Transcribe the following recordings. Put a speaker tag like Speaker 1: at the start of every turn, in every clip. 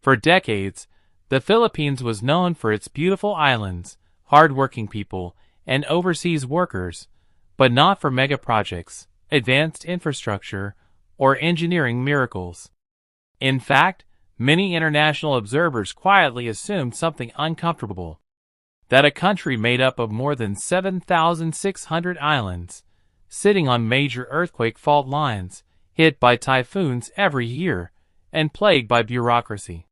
Speaker 1: For decades, the Philippines was known for its beautiful islands, hard-working people, and overseas workers, but not for mega-projects, advanced infrastructure, or engineering miracles. In fact, many international observers quietly assumed something uncomfortable: that a country made up of more than 7,600 islands, sitting on major earthquake fault lines, hit by typhoons every year, and plagued by bureaucracy,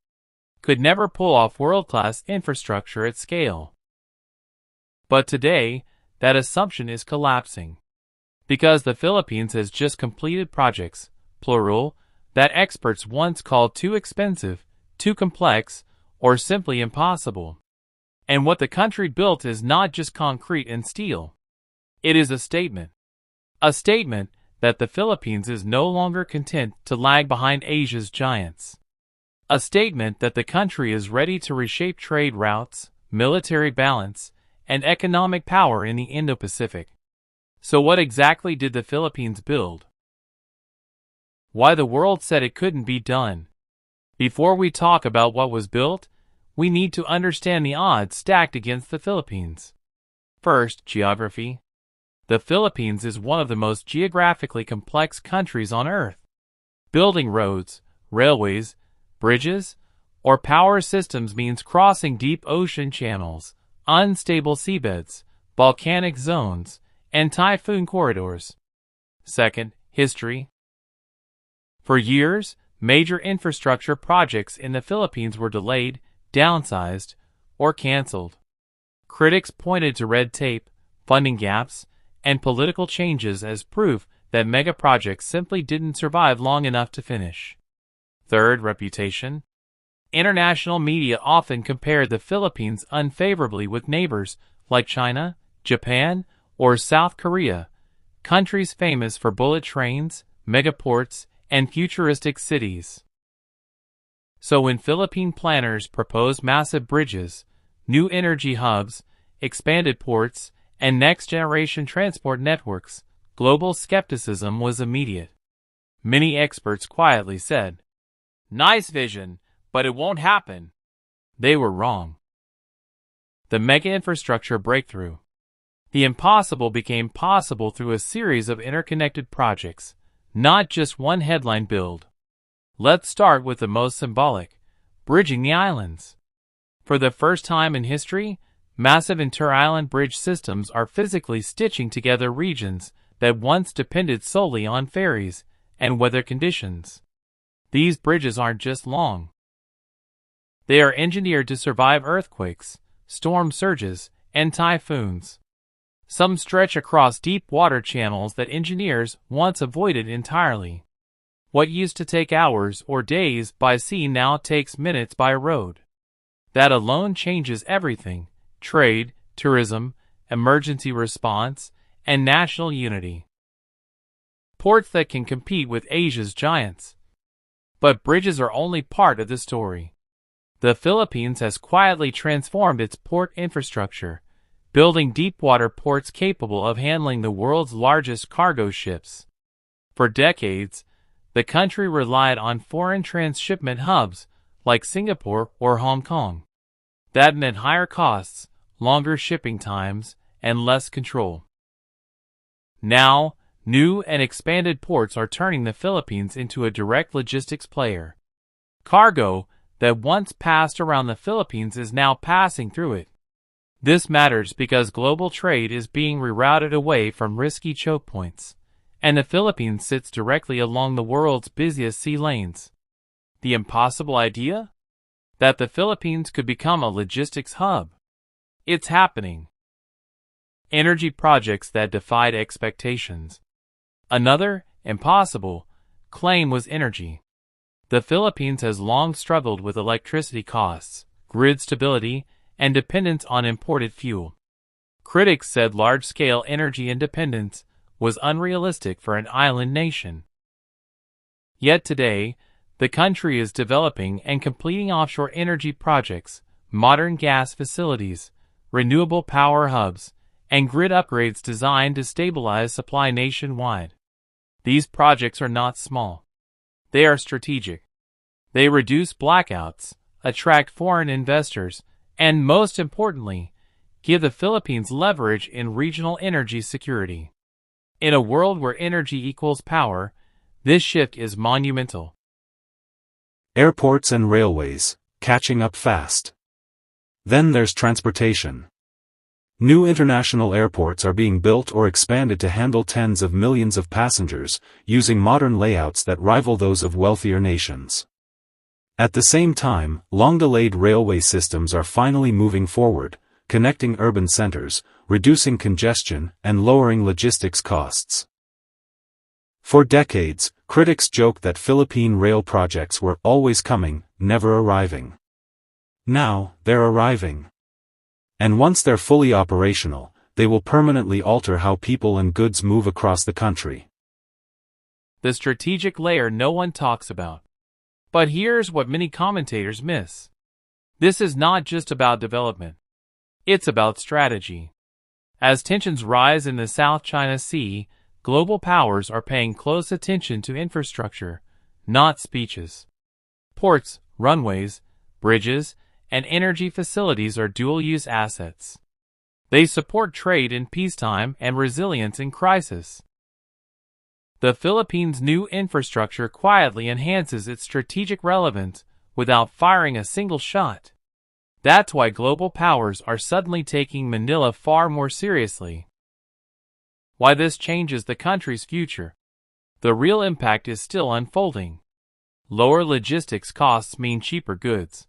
Speaker 1: could never pull off world-class infrastructure at scale. But today, that assumption is collapsing. Because the Philippines has just completed projects, plural, that experts once called too expensive, too complex, or simply impossible. And what the country built is not just concrete and steel. It is a statement. A statement that the Philippines is no longer content to lag behind Asia's giants. A statement that the country is ready to reshape trade routes, military balance, and economic power in the Indo-Pacific. So what exactly did the Philippines build? Why the world said it couldn't be done? Before we talk about what was built, we need to understand the odds stacked against the Philippines. First, geography. The Philippines is one of the most geographically complex countries on Earth. Building roads, railways, bridges, or power systems means crossing deep ocean channels, unstable seabeds, volcanic zones, and typhoon corridors. Second, history. For years, major infrastructure projects in the Philippines were delayed, downsized, or canceled. Critics pointed to red tape, funding gaps, and political changes as proof that mega-projects simply didn't survive long enough to finish. Third, reputation. International media often compared the Philippines unfavorably with neighbors like China, Japan, or South Korea, countries famous for bullet trains, megaports, and futuristic cities. So when Philippine planners proposed massive bridges, new energy hubs, expanded ports, and next-generation transport networks, global skepticism was immediate. Many experts quietly said, "Nice vision, but it won't happen." They were wrong. The mega-infrastructure breakthrough. The impossible became possible through a series of interconnected projects, not just one headline build. Let's start with the most symbolic: bridging the islands. For the first time in history, massive inter-island bridge systems are physically stitching together regions that once depended solely on ferries and weather conditions. These bridges aren't just long. They are engineered to survive earthquakes, storm surges, and typhoons. Some stretch across deep water channels that engineers once avoided entirely. What used to take hours or days by sea now takes minutes by road. That alone changes everything: trade, tourism, emergency response, and national unity. Ports that can compete with Asia's giants. But bridges are only part of the story. The Philippines has quietly transformed its port infrastructure, building deep-water ports capable of handling the world's largest cargo ships. For decades, the country relied on foreign transshipment hubs like Singapore or Hong Kong. That meant higher costs, longer shipping times, and less control. Now, new and expanded ports are turning the Philippines into a direct logistics player. Cargo that once passed around the Philippines is now passing through it. This matters because global trade is being rerouted away from risky choke points, and the Philippines sits directly along the world's busiest sea lanes. The impossible idea? That the Philippines could become a logistics hub. It's happening. Energy projects that defied expectations. Another, impossible, claim was energy. The Philippines has long struggled with electricity costs, grid stability, and dependence on imported fuel. Critics said large-scale energy independence was unrealistic for an island nation. Yet today, the country is developing and completing offshore energy projects, modern gas facilities, renewable power hubs, and grid upgrades designed to stabilize supply nationwide. These projects are not small. They are strategic. They reduce blackouts, attract foreign investors, and most importantly, give the Philippines leverage in regional energy security. In a world where energy equals power, this shift is monumental.
Speaker 2: Airports and railways, catching up fast. Then there's transportation. New international airports are being built or expanded to handle tens of millions of passengers, using modern layouts that rival those of wealthier nations. At the same time, long-delayed railway systems are finally moving forward, connecting urban centers, reducing congestion, and lowering logistics costs. For decades, critics joked that Philippine rail projects were always coming, never arriving. Now, they're arriving. And once they're fully operational, they will permanently alter how people and goods move across the country.
Speaker 1: The strategic layer no one talks about. But here's what many commentators miss. This is not just about development. It's about strategy. As tensions rise in the South China Sea, global powers are paying close attention to infrastructure, not speeches. Ports, runways, bridges, and energy facilities are dual-use assets. They support trade in peacetime and resilience in crisis. The Philippines' new infrastructure quietly enhances its strategic relevance without firing a single shot. That's why global powers are suddenly taking Manila far more seriously. Why this changes the country's future. The real impact is still unfolding. Lower logistics costs mean cheaper goods.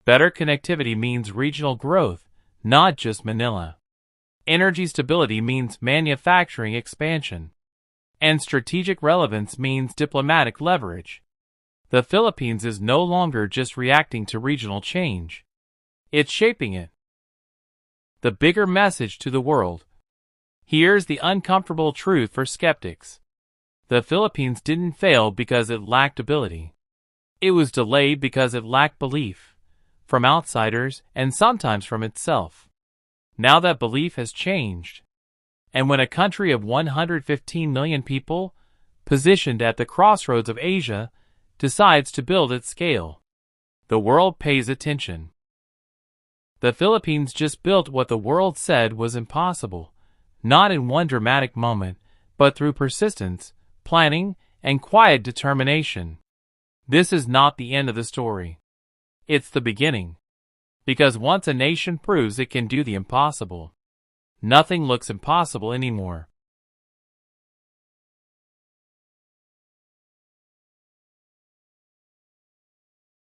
Speaker 1: Better connectivity means regional growth, not just Manila. Energy stability means manufacturing expansion. And strategic relevance means diplomatic leverage. The Philippines is no longer just reacting to regional change. It's shaping it. The bigger message to the world. Here's the uncomfortable truth for skeptics. The Philippines didn't fail because it lacked ability. It was delayed because it lacked belief. From outsiders and sometimes from itself. Now that belief has changed. And when a country of 115 million people, positioned at the crossroads of Asia, decides to build at scale, the world pays attention. The Philippines just built what the world said was impossible, not in one dramatic moment, but through persistence, planning, and quiet determination. This is not the end of the story. It's the beginning. Because once a nation proves it can do the impossible, nothing looks impossible anymore.